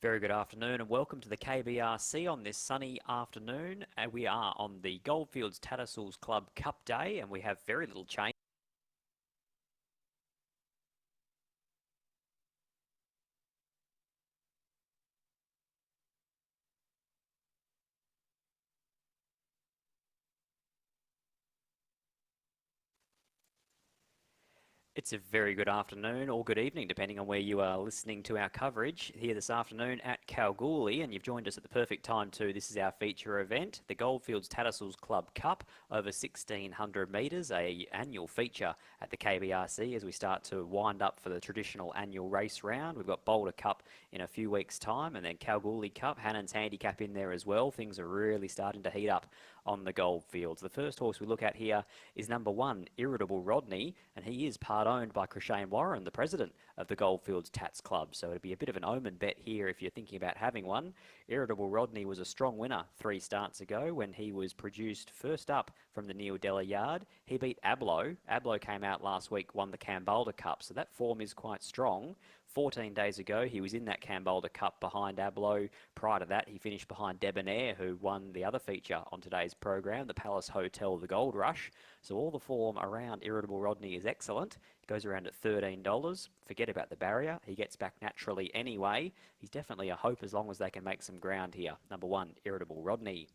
Very good afternoon and welcome to the KBRC on this sunny afternoon. We are on the Goldfields Tattersalls Club Cup Day and we have very little change. It's a very good afternoon or good evening, depending on where you are listening to our coverage here this afternoon at Kalgoorlie. And you've joined us at the perfect time too. This is our feature event, the Goldfields Tattersalls Club Cup over 1,600 metres, a annual feature at the KBRC as we start to wind up for the traditional annual race round. We've got Boulder Cup in a few weeks' time and then Kalgoorlie Cup, Hannon's Handicap in there as well. Things are really starting to heat up on the Goldfields. The first horse we look at here is number 1, Irritable Rodney, and he is part owned by Crishane Warren, the president of the Goldfields Tats Club. So it'd be a bit of an omen bet here if you're thinking about having one. Irritable Rodney was a strong winner 3 starts ago when he was produced first up from the Neil Della yard. He beat Ablo. Ablo came out last week, won the Kambalda Cup, so that form is quite strong. 14 days ago, he was in that Kambalda Cup behind Ablo. Prior to that, he finished behind Debonair, who won the other feature on today's program, the Palace Hotel, the Gold Rush. So all the form around Irritable Rodney is excellent. It goes around at $13. Forget about the barrier. He gets back naturally anyway. He's definitely a hope as long as they can make some ground here. Number 1, Irritable Rodney.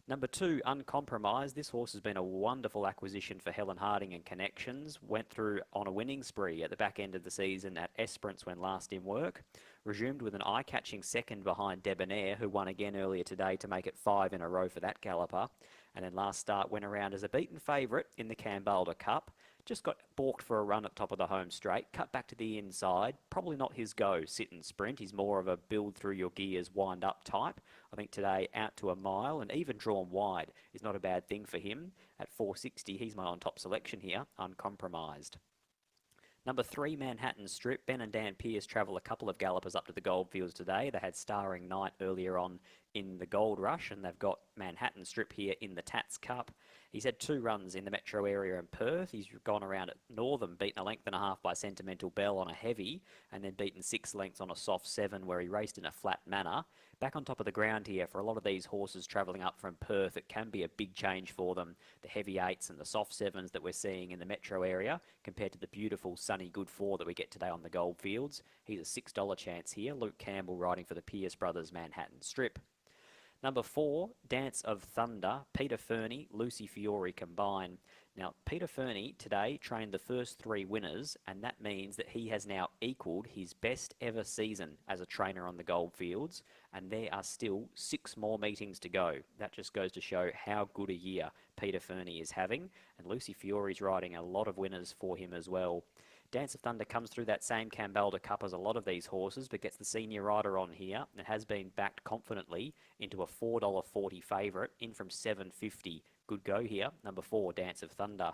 Number 2, Uncompromised. This horse has been a wonderful acquisition for Helen Harding and Connections. Went through on a winning spree at the back end of the season at Esperance when last in work. Resumed with an eye-catching second behind Debonair, who won again earlier today to make it 5 in a row for that galloper. And then last start went around as a beaten favourite in the Kambalda Cup. Just got balked for a run at top of the home straight, cut back to the inside. Probably not his go, sit and sprint. He's more of a build through your gears, wind up type. I think today out to a mile and even drawn wide is not a bad thing for him. At 460, he's my on top selection here, Uncompromised. Number 3, Manhattan Strip. Ben and Dan Pearce travel a couple of gallopers up to the Goldfields today. They had Starring Night earlier on in the Gold Rush, and they've got Manhattan Strip here in the Tats Cup. He's had 2 runs in the metro area in Perth. He's gone around at Northern, beaten a length and a half by Sentimental Bell on a heavy, and then beaten 6 lengths on a soft 7 where he raced in a flat manner. Back on top of the ground here, for a lot of these horses travelling up from Perth, it can be a big change for them. The heavy 8s and the soft 7s that we're seeing in the metro area compared to the beautiful sunny good 4 that we get today on the Goldfields. He's a $6 chance here. Luke Campbell riding for the Pearce Brothers Manhattan Strip. Number 4, Dance of Thunder, Peter Fernie, Lucy Fiore combine. Now, Peter Fernie today trained the first 3 winners, and that means that he has now equalled his best ever season as a trainer on the Goldfields, and there are still 6 more meetings to go. That just goes to show how good a year Peter Fernie is having, and Lucy Fiore's riding a lot of winners for him as well. Dance of Thunder comes through that same Kambalda Cup as a lot of these horses, but gets the senior rider on here and has been backed confidently into a $4.40 favourite, in from $7.50. Good go here. Number 4, Dance of Thunder.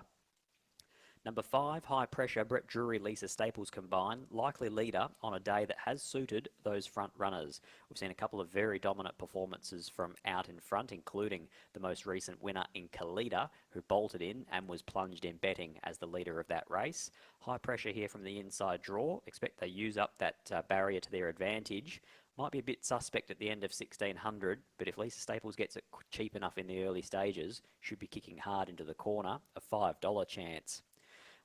Number 5, High Pressure, Brett Drury, Lisa Staples combined. Likely leader on a day that has suited those front runners. We've seen a couple of very dominant performances from out in front, including the most recent winner in Kalita, who bolted in and was plunged in betting as the leader of that race. High Pressure here from the inside draw. Expect they use up that barrier to their advantage. Might be a bit suspect at the end of 1,600, but if Lisa Staples gets it cheap enough in the early stages, should be kicking hard into the corner. A $5 chance.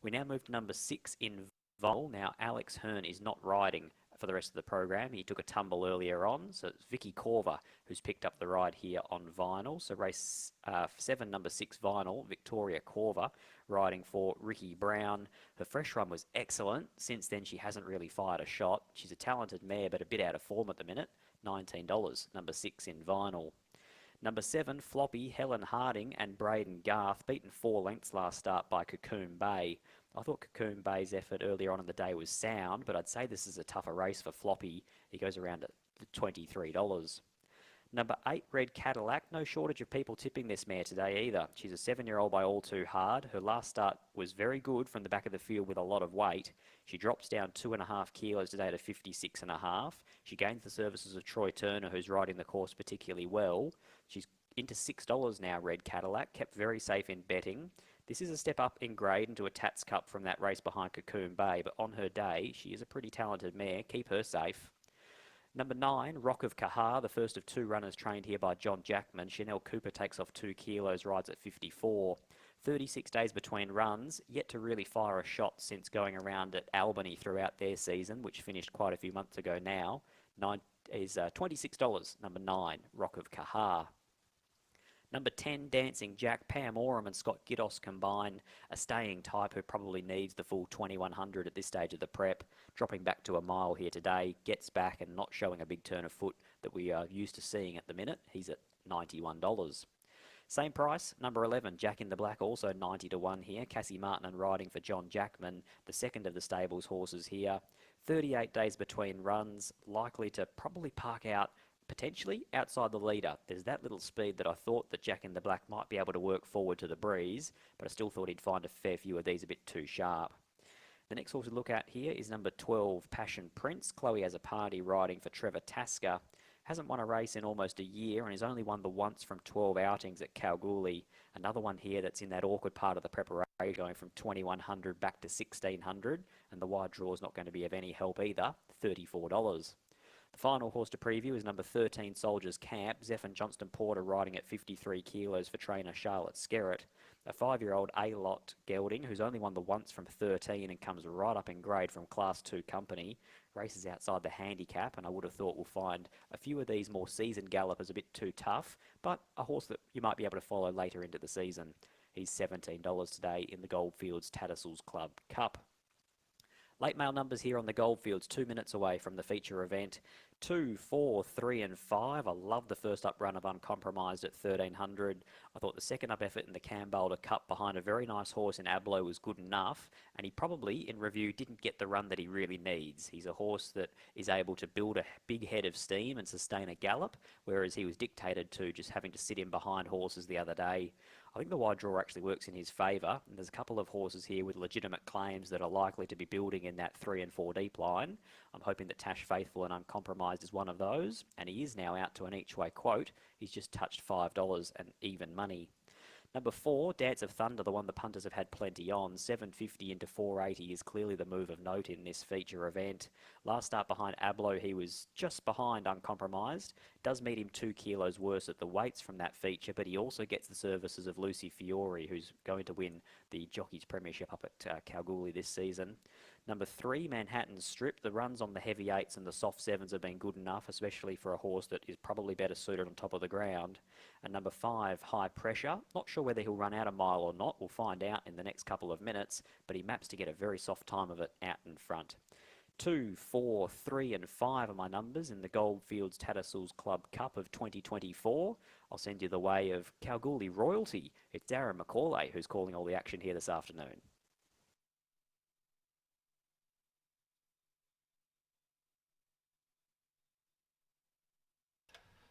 We now move to number 6 in Vinyl. Now, Alex Hearn is not riding for the rest of the program. He took a tumble earlier on, so it's Vicky Corver who's picked up the ride here on Vinyl. So race 7, number 6 Vinyl, Victoria Corver, riding for Ricky Brown. Her fresh run was excellent. Since then, she hasn't really fired a shot. She's a talented mare, but a bit out of form at the minute. $19, number 6 in Vinyl. Number 7, Floppy, Helen Harding and Braden Garth, beaten 4 lengths last start by Cocoon Bay. I thought Cocoon Bay's effort earlier on in the day was sound, but I'd say this is a tougher race for Floppy. He goes around at $23. Number 8, Red Cadillac. No shortage of people tipping this mare today either. She's a 7-year-old by All Too Hard. Her last start was very good from the back of the field with a lot of weight. She drops down 2.5 kilos today to 56.5. She gains the services of Troy Turner, who's riding the course particularly well. She's into $6 now, Red Cadillac. Kept very safe in betting. This is a step up in grade into a Tats Cup from that race behind Cocoon Bay, but on her day, she is a pretty talented mare. Keep her safe. Number 9, Rock of Kahar, the first of 2 runners trained here by John Jackman. Chanel Cooper takes off 2 kilos, rides at 54. 36 days between runs, yet to really fire a shot since going around at Albany throughout their season, which finished quite a few months ago now. Is $26, number 9, Rock of Kahar. Number 10, Dancing Jack. Pam Oram and Scott Giddos combine, a staying type who probably needs the full 2100 at this stage of the prep. Dropping back to a mile here today, gets back and not showing a big turn of foot that we are used to seeing at the minute. He's at $91. Same price, number 11, Jack in the Black, also 90 to 1 here. Cassie Martin and riding for John Jackman, the second of the stable's horses here. 38 days between runs, likely to probably park out potentially outside the leader. There's that little speed that I thought that Jack in the Black might be able to work forward to the breeze, but I still thought he'd find a fair few of these a bit too sharp. The next horse to look at here is number 12, Passion Prince. Chloe has a party riding for Trevor Tasker. Hasn't won a race in almost a year and has only won the once from 12 outings at Kalgoorlie. Another one here that's in that awkward part of the preparation, going from 2100 back to 1600, and the wide draw is not going to be of any help either, $34. The final horse to preview is number 13, Soldiers Camp. Zeph and Johnston Porter riding at 53 kilos for trainer Charlotte Skerritt. A 5-year-old A-Lot gelding who's only won the once from 13 and comes right up in grade from Class 2 company. Races outside the handicap, and I would have thought we'll find a few of these more seasoned gallopers a bit too tough, but a horse that you might be able to follow later into the season. He's $17 today in the Goldfields Tattersalls Club Cup. Late mail numbers here on the Goldfields, 2 minutes away from the feature event. 2, 4, 3 and 5. I love the first up run of Uncompromised at 1300. I thought the second up effort in the Camboulder Cup behind a very nice horse in Ablo was good enough, and he probably, in review, didn't get the run that he really needs. He's a horse that is able to build a big head of steam and sustain a gallop, whereas he was dictated to just having to sit in behind horses the other day. I think the wide draw actually works in his favour, and there's a couple of horses here with legitimate claims that are likely to be building in that 3 and 4 deep line. I'm hoping that Tash Faithfull and Uncompromised is one of those, and he is now out to an each-way quote. He's just touched $5 and even money. Number 4, Dance of Thunder, the one the punters have had plenty on. 750 into 480 is clearly the move of note in this feature event. Last start behind Ablo, he was just behind Uncompromised. Does meet him 2 kilos worse at the weights from that feature, but he also gets the services of Lucy Fiore, who's going to win the Jockeys Premiership up at Kalgoorlie this season. Number 3, Manhattan Strip. The runs on the heavy 8s and the soft 7s have been good enough, especially for a horse that is probably better suited on top of the ground. And number 5, High Pressure. Not sure whether he'll run out a mile or not. We'll find out in the next couple of minutes, but he maps to get a very soft time of it out in front. 2, 4, 3 and 5 are my numbers in the Goldfields Tattersalls Club Cup of 2024. I'll send you the way of Kalgoorlie royalty. It's Darren McCauley who's calling all the action here this afternoon.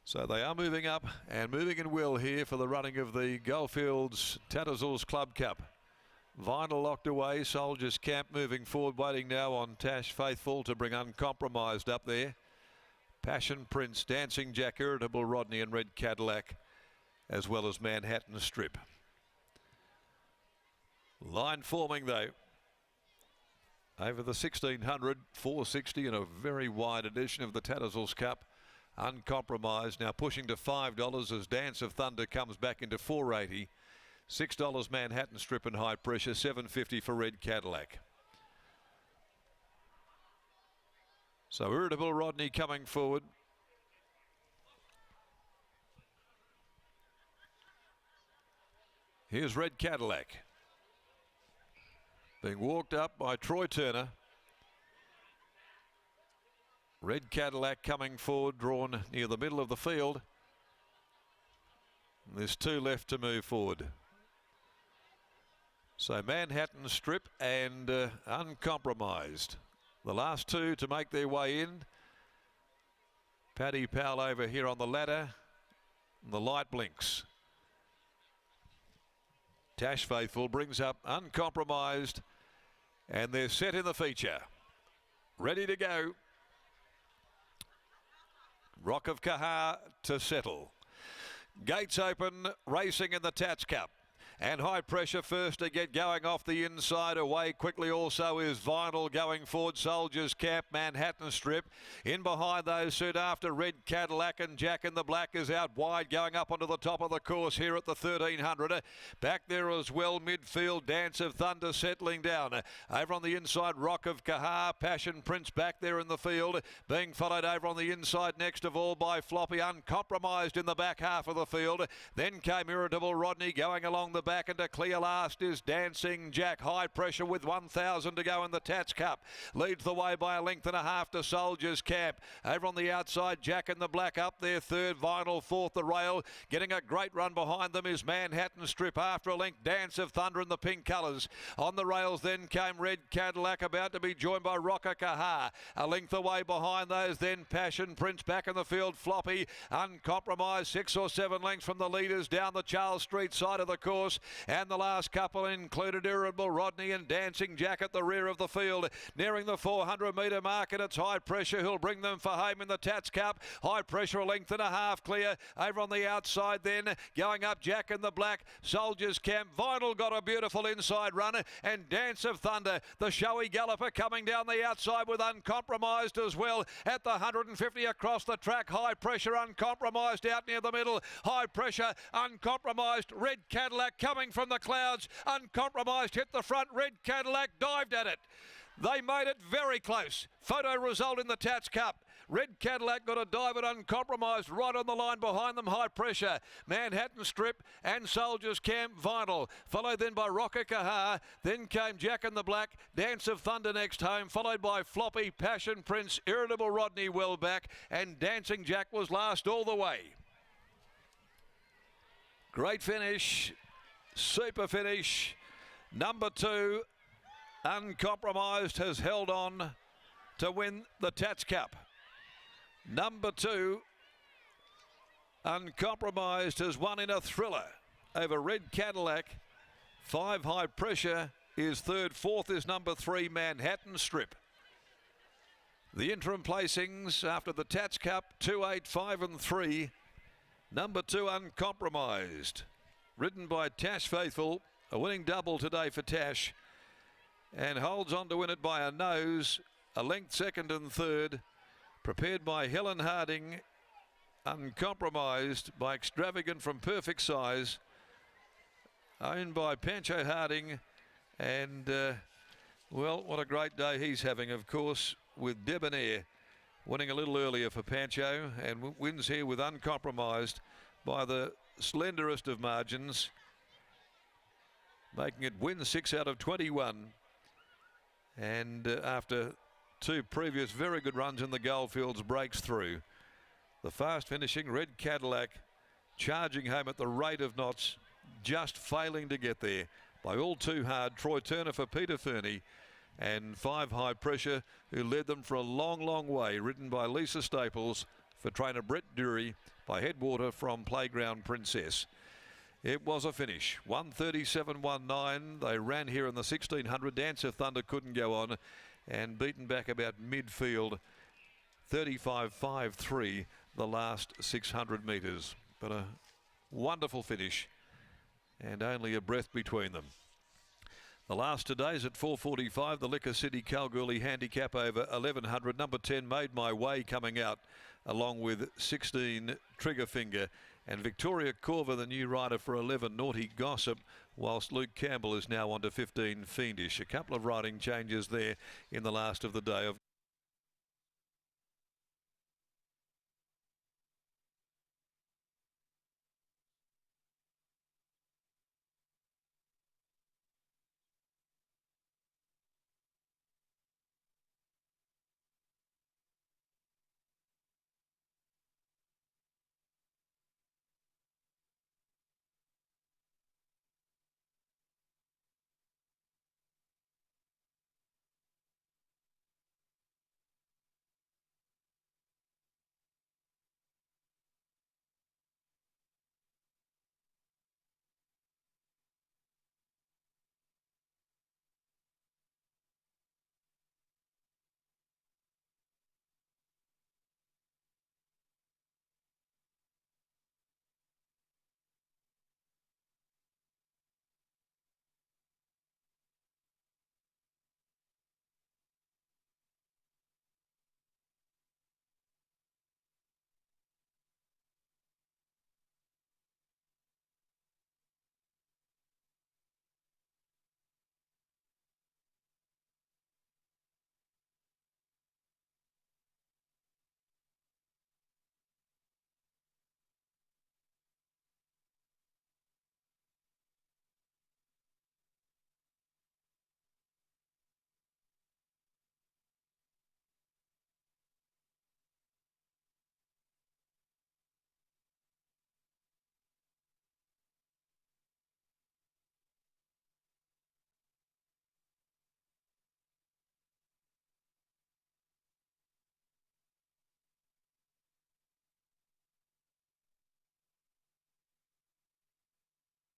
So they are moving up and moving in will here for the running of the Goldfields Tattersalls Club Cup. Vinyl locked away, Soldiers Camp moving forward, waiting now on Tash Faithfull to bring Uncompromised up there. Passion Prince, Dancing Jack, Irritable Rodney and Red Cadillac, as well as Manhattan Strip. Line forming though. Over the 1600, 460 in a very wide edition of the Tattersalls Cup. Uncompromised now pushing to $5 as Dance of Thunder comes back into $4.80. $6 Manhattan Strip and High Pressure, $7.50 for Red Cadillac. So Irritable Rodney coming forward. Here's Red Cadillac being walked up by Troy Turner. Red Cadillac coming forward, drawn near the middle of the field. There's 2 left to move forward. So Manhattan Strip and Uncompromised, the last 2 to make their way in. Paddy Powell over here on the ladder. The light blinks. Tash Faithfull brings up Uncompromised, and they're set in the feature. Ready to go. Rock of Kahar to settle. Gates open, racing in the Tats Cup. And High Pressure first to get going off the inside. Away quickly also is Vinyl going forward. Soldiers Camp, Manhattan Strip. In behind those soon after Red Cadillac, and Jack in the Black is out wide going up onto the top of the course here at the 1300. Back there as well midfield, Dance of Thunder settling down. Over on the inside, Rock of Kahar, Passion Prince back there in the field, being followed over on the inside next of all by Floppy, Uncompromised in the back half of the field. Then came Irritable Rodney going along the back, and to clear last is Dancing Jack. High Pressure with 1,000 to go in the Tats Cup. Leads the way by a length and a half to Soldiers Camp. Over on the outside, Jack in the Black up there third, Vinyl fourth, the rail. Getting a great run behind them is Manhattan Strip. After a length, Dance of Thunder in the pink colours. On the rails then came Red Cadillac, about to be joined by Rocker Kahar. A length away behind those then Passion Prince back in the field. Floppy, Uncompromised, 6 or 7 lengths from the leaders down the Charles Street side of the course. And the last couple included Irritable Rodney and Dancing Jack at the rear of the field. Nearing the 400 metre mark, and it's High Pressure who'll bring them for home in the Tats Cup. High Pressure a length and a half clear. Over on the outside then, going up Jack in the Black, Soldiers Camp. Vinyl got a beautiful inside run, and Dance of Thunder, the showy galloper, coming down the outside with Uncompromised as well at the 150 across the track. High Pressure, Uncompromised out near the middle. High Pressure, Uncompromised, Red Cadillac coming from the clouds. Uncompromised hit the front. Red Cadillac dived at it. They made it very close. Photo result in the Tats Cup. Red Cadillac got a dive at Uncompromised right on the line behind them. High Pressure, Manhattan Strip and Soldiers Camp. Vinyl, followed then by Rocker Kahar. Then came Jack in the Black, Dance of Thunder next home, followed by Floppy, Passion Prince, Irritable Rodney well back, and Dancing Jack was last all the way. Great finish, super finish. Number 2, Uncompromised, has held on to win the Tats Cup. Number 2, Uncompromised, has won in a thriller over Red Cadillac. 5, High Pressure is third. Fourth is number 3, Manhattan Strip. The interim placings after the Tats Cup, 2, 8, 5 and 3. Number 2, Uncompromised, ridden by Tash Faithfull, a winning double today for Tash, and holds on to win it by a nose, a length second and third. Prepared by Helen Harding. Uncompromised by Extravagant from Perfect Size, owned by Pancho Harding, and well, what a great day he's having, of course, with Debonair winning a little earlier for Pancho, and wins here with Uncompromised by the slenderest of margins, making it win 6 out of 21. And after 2 previous very good runs in the Goldfields, breaks through. The fast finishing Red Cadillac charging home at the rate of knots, just failing to get there by all too hard. Troy Turner for Peter Fernie, and 5, High Pressure, who led them for a long, long way, ridden by Lisa Staples for trainer Brett Dury, by Headwater from Playground Princess. It was a finish, 1:37.19. They ran here in the 1600. Dance of Thunder couldn't go on, and beaten back about midfield, 35.53 the last 600 metres. But a wonderful finish, and only a breath between them. The last today's at 4:45, the Liquor City Kalgoorlie Handicap over 1100. Number 10, Made My Way, coming out, along with 16, Trigger Finger. And Victoria Corver, the new rider for 11, Naughty Gossip, whilst Luke Campbell is now on to 15, Fiendish. A couple of riding changes there in the last of the day.